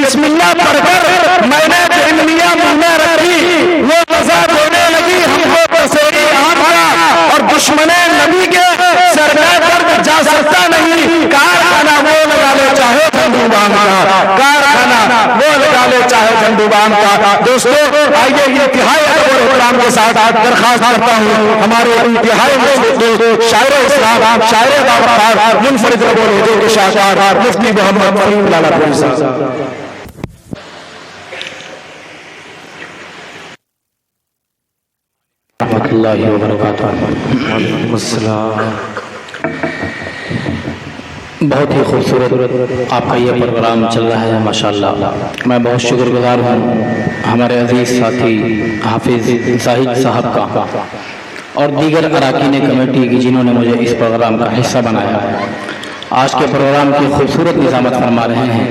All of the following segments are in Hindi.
बिस्मिल्लाह पढ़कर मैंने जो इमलियां मुंह में रखी वो मजा देने लगी हमको बसेरी आम का, और दुश्मने नबी के सर में दर्द जा सकता नहीं। कारखाना वो लगा ले चाहे झंडूबाम का, कारखाना वो लगा ले चाहे झंडूबाम का। दोस्तों आइए इंतहाई अदब और इकराम के साथ दरखास्त करता हूँ हमारे इंतहाई दोस्त शायर इस्लाम, शायर दावत, मुनफरिद बोले जो शाहकार मुफ्ती मोहम्मद फरीद लालापुरी साहब। रहमतुल्लाहि व बरकातुहू। बहुत ही खूबसूरत आपका ये प्रोग्राम चल रहा है माशाअल्लाह। मैं बहुत शुक्रगुजार हूँ हमारे अजीज़ साथी हाफिज़ ज़ाहिद साहब का और दीगर अरकान कमेटी की जिन्होंने मुझे इस प्रोग्राम का हिस्सा बनाया। आज के प्रोग्राम की खूबसूरत निज़ामत फरमा रहे हैं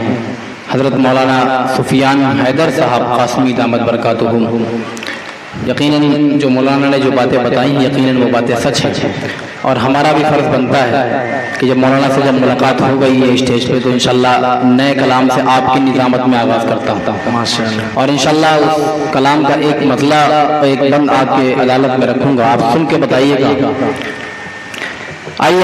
हज़रत मौलाना सुफियान हैदर साहब कासमी दामद बरकातुहू। यकीनन जो मौलाना ने जो बातें बताई यकीनन वो बातें सच हैं, और हमारा भी फ़र्ज़ बनता है कि जब मौलाना से जब मुलाकात हो गई है स्टेज पे तो इंशाअल्लाह नए कलाम से आपकी निज़ामत में आगाज़ करता हूँ माशाअल्लाह, और इंशाअल्लाह उस कलाम का एक मतला एक बंद आपके अदालत में रखूँगा, आप सुन के बताइएगा। आइए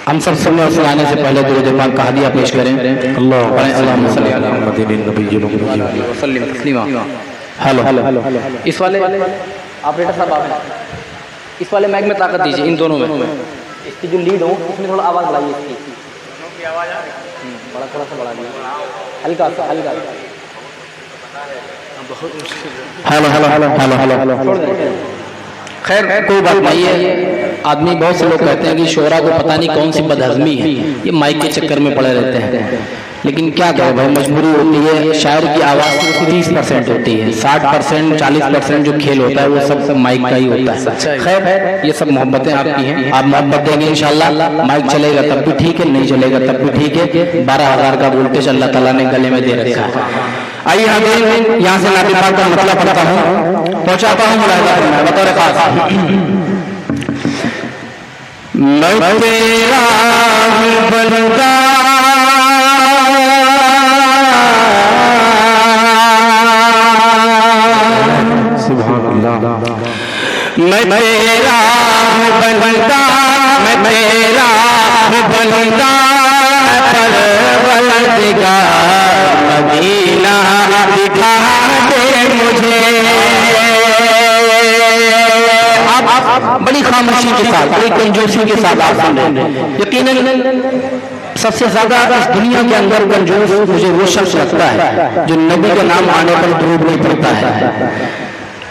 हम सब सुनने और सुनाने से पहले दुरूद पाक का हदिया पेश करें। अल्लाहुम्मा सल्ली अला मुहम्मदिन नबिय्यिल उम्मी व सल्लिम तस्लीमा। हेलो इस वाले ऑपरेटर साहब आप इस वाले माइक में ताकत दीजिए, इन दोनों में इसकी जो लीड हो उसमें थोड़ा आवाज़ बढ़ाइए, इसकी आवाज़ बड़ा थोड़ा सा बढ़ा दीजिए, हल्का सा हल्का। Hello hello hello hello hello hello. खैर कोई बात नहीं है, आदमी बहुत से लोग कहते हैं कि शोरा को पता नहीं कौन सी बदहज़मी है, ये माइक के चक्कर में पड़े रहते हैं, लेकिन क्या करें भाई मजबूरी होती है। शायर की आवाज़ 30% होती है, 60% 40% जो खेल होता है वो सब माइक का ही होता है। खैर ये सब मोहब्बतें आपकी हैं, आप मोहब्बत देंगे इंशाअल्लाह। माइक चलेगा तब भी ठीक है, नहीं चलेगा तब भी ठीक है। 12,000 का वोल्टेज अल्लाह ताला ने गले में दे रखा है। आइए हम यहाँ से नाते पाक का मतलब पढ़ता हूँ, पहुँचाता हूँ मुलाहिदा बतौर खास। मैं तेरा बंदा मैं तेरा बंदा, मैं तेरा बंदा परवरदिगार मदीना दिखा दे मुझे। आप बड़ी खामोशी के साथ बड़ी कंजूसी के साथ आप सुन रहे हैं। यकीनन सबसे ज्यादा इस दुनिया के अंदर कंजूस मुझे वो शख्स लगता है जो नबी का नाम आने पर दुरूद नहीं पड़ता है।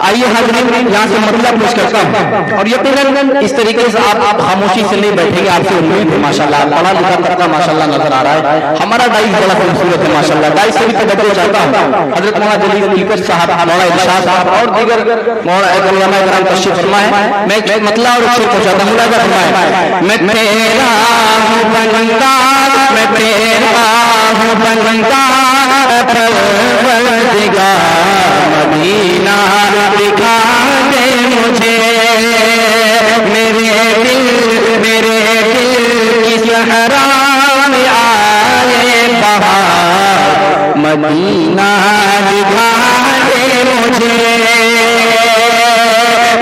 आइए हाज़रीन यहाँ से मतलब पेश करता हूँ, और यकीनन इस तरीके से आप खामोशी से नहीं बैठेंगे, आपसे उम्मीद है माशाल्लाह पढ़ा लिखा तबका माशाल्लाह नजर आ रहा है। हमारा डाइस बड़ा खूबसूरत है माशाल्लाह। डाइस से भी तवज्जो चाहता हूँ हजरत मौलाना जलील तिलकत साहब, मौलाना इरशाद साहब और दीगर मौलाना इकराम तशरीफ फरमाए। मैं एक मतला और शेर पहुंचाता हूँ, मुलाहिदा फरमाए। मैं तेरा हूँ बंदा, मैं तेरा हूँ बंदा परवरदिगार मदीना दिखा दे मुझे। मेरे दिल की सहरा में आए बहार मदीना दिखा दे मुझे,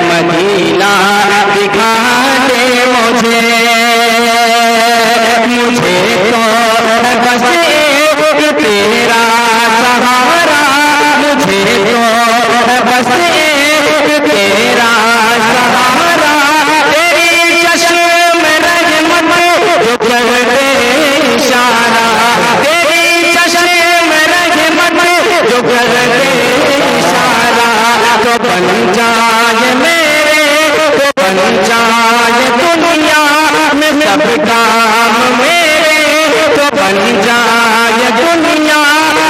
मदीना दिखा दे मुझे। मुझे तो बस तेरा सहारा, मुझे तो बस तेरा सहारा, तेरी चश्म रहमत जो कर दे इशारा, तेरी चश्म रहमत जो कर दे इशारा। तो बन जाए मेरे, तो बन जाए दुनिया में सब काम मेरे, तो बन जाए दुनिया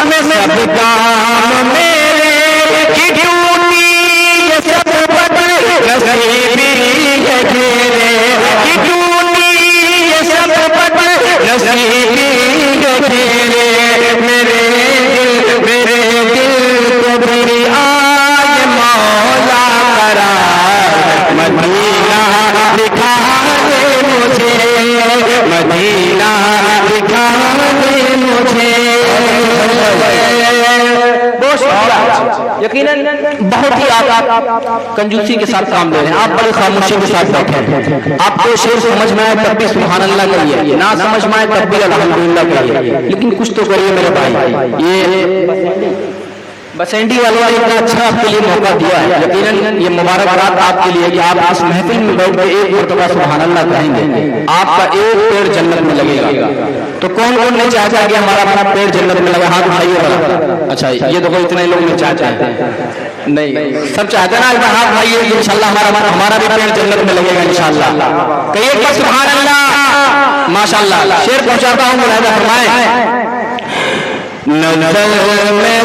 में सब काम मेरे। कि टूटी ये सब बदल नसीबी है तेरे, कि टूटी ये सब बदल नसीबी है तेरे। मेरे दिल को भी आए मौला करार मदीना दिखा दे मुझे, मदीना दिखा दे मुझे। यकीनन बहुत ही आप कंजूसी के साथ काम ले रहे हैं, आप बड़ी खामोशी के साथ बैठे हैं। आपको शेर समझ में आए तब भी सुभान अल्लाह कहिए, ना समझ में आए तब भी अल्हम्दुलिल्लाह कहिए, लेकिन कुछ तो करिए मेरे भाई। ये बसेंडी वालों ने इतना अच्छा आपके लिए मौका दिया है, यकीनन ये मुबारकबाद आपके लिए कि आप इस महफिल में बैठ के एक मरतबा सुभान अल्लाह कहेंगे, आपका एक पेड़ जन्नत में लगेगा। तो कौन कौन नहीं चाहता कि हमारा अपना पेड़ जन्नत में लगे? हाथ उठाइए बड़ा। अच्छा, ये देखो इतने लोग नहीं चाहते हैं, नहीं सब चाहते ना, हाथ उठाइए इंशाल्लाह हमारा भी पेड़ जन्नत में लगेगा इंशाल्लाह। कहिए सुभान अल्लाह, माशाल्लाह। शेर पहुंचाता हूँ, मुलाहिजा फरमाएं। नजर में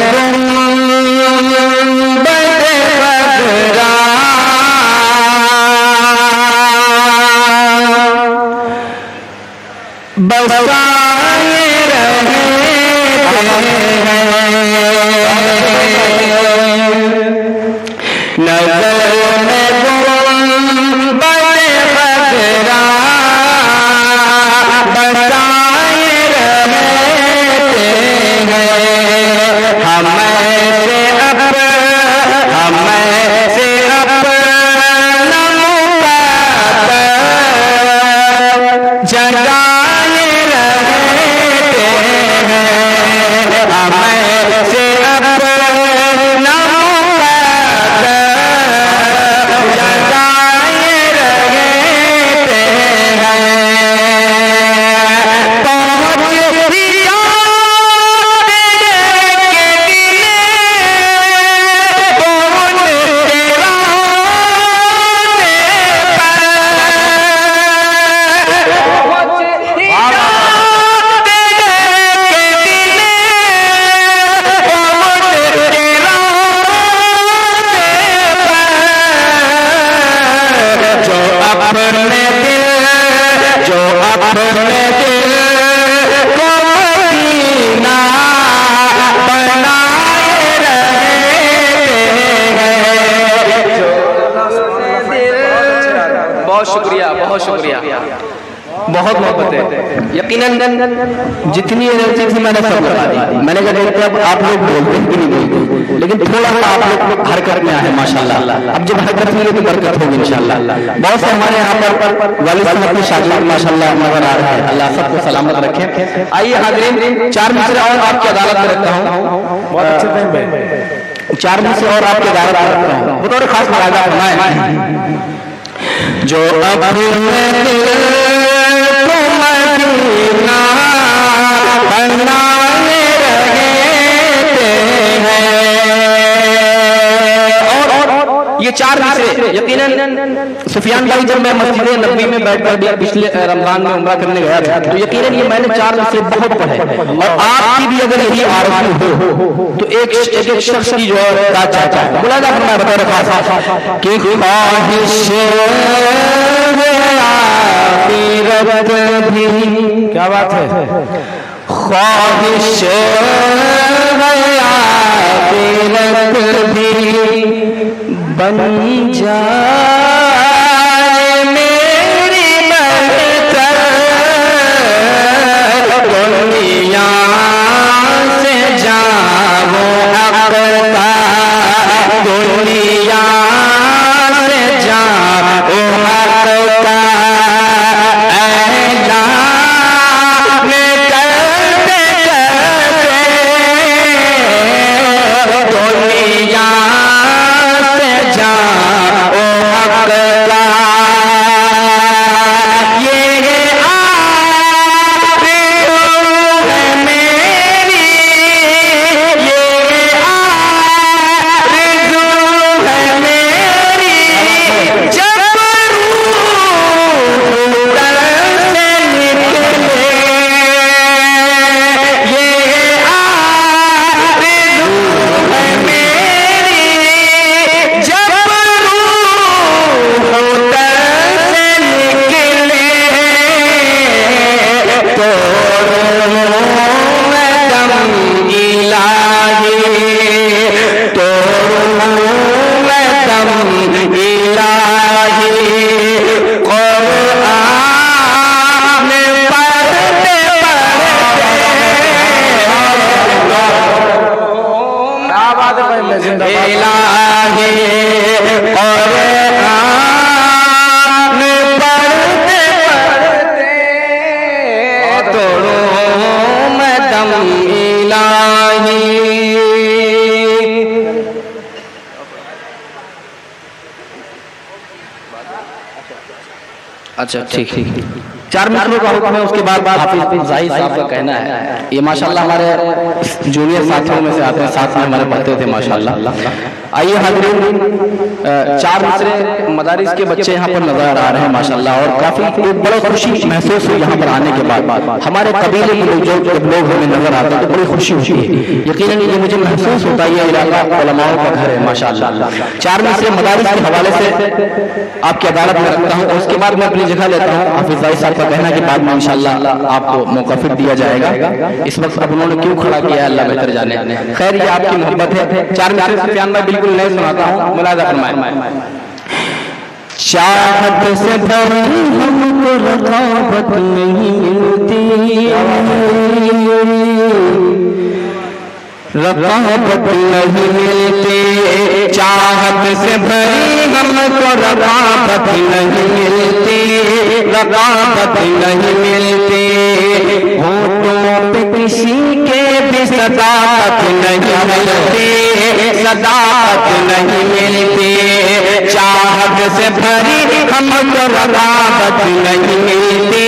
बसाए रहे नजर में बड़े बदरा बसाए रहते हैं। हमसे बहुत शुक्रिया, बहुत मोहब्बत है। यकीनन जितनी एनर्जी थी मैंने सब लगा दी। मैंने कहा देखते अब आप लोग बोलते हैं कि नहीं बोलते, लेकिन थोड़ा सा आप लोग हरकत में आए माशाल्लाह। अब जब हरकत मिले तो बरकत होगी इंशाल्लाह। बहुत से हमारे यहाँ पर वालिद साहब अपने शागिर्द माशाल्लाह नजर आ रहे हैं, अल्लाह सबको सलामत रखे। आइए हाज़रीन, चार मिसरे और आपकी अदालत में रखता हूँ, बहुत अच्छे टाइम में चार मिसरे और आपकी अदालत में रखता हूँ। बतौर खास मुलाहिजा फरमाएं। जो अपने को मदीना बनाने रहे हैं, और ये चार मिसरे यकीनन सुफियान भाई, जब मैं मस्जिद नबी में बैठकर पिछले रमजान में उम्रा करने गया था, तो यकीनन ये मैंने चार मिसरे बहुत पढ़े, और आपकी भी अगर यही आरज़ू हो तो एक शख्स की जो है चाहता है बुला जा फरमाया बतौर खास कि ख्वाहिश आखिरत भी, क्या बात है, ख्वाहिश आखिरत भी बन जाए मेरी महतर, दुनिया से जाओ अपना, दुनिया से जाओ अपना, ऐलान करते करते दुनिया से जाओ अपना। इलाही कुरान पढ़ते पढ़ते तोड़ो मैं दम इलाही। अच्छा ठीक 4 मिनट का हुक्म है। उसके बाद हाफिज जाहिद साहब का कहना है। ये माशाल्लाह हमारे जूनियर साथियों में से आते हैं, साथ में हमारे पढ़ते थे माशाल्लाह। आइए हाज़रीन, 4 दूसरे मदारिस के बच्चे यहाँ पर नजर आ रहे हैं माशाल्लाह, और काफी एक बड़ी खुशी महसूस हुई यहाँ पर आने के बाद। हमारे कबीले के लोग जब लोग हमें नजर आते हैं तो बड़ी खुशी होती है। यकीनन ये मुझे महसूस होता है ये इलाका उलमाओं का घर है माशाल्लाह। 4 दूसरे मदारिस के हवाले से आपकी अदालत में रखता हूँ, और उसके बाद मैं अपनी जगह लेता हूँ। हाफिज जाहिद साहब का कहना के बाद में इंशाअल्लाह आपको मौका फिर दिया जाएगा। इस वक्त अब उन्होंने क्यों खड़ा किया है अल्लाह बेहतर जाने। खैर ये आपकी मोहब्बत है। 4 मिनट सुफियान भाई बिल्कुल नहीं सुनाता हूँ, मुलाजा फरमाएं। चाहत से भरी हमको रकाबत नहीं मिलती, रकाबत नहीं मिलती। चाहत से भरी हमको रकाबत नहीं मिलती, रकाबत नहीं मिलती। होठों पे किसी के भी सदाकत नहीं मिलती, सदाकत नहीं मिलती। चाहत से भरी हमको रकाबत नहीं मिलती,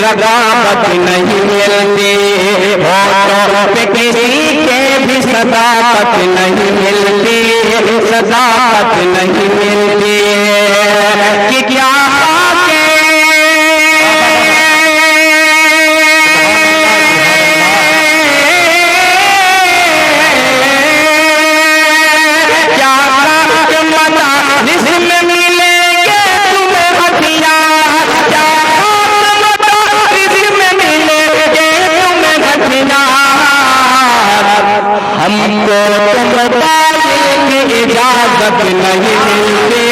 रकाबत नहीं मिलती। होठों पे किसी के भी सदाकत नहीं मिलती, सदाकत नहीं मिलती। कि क्या हमको तुम बताने की इजाजत नहीं मिलती,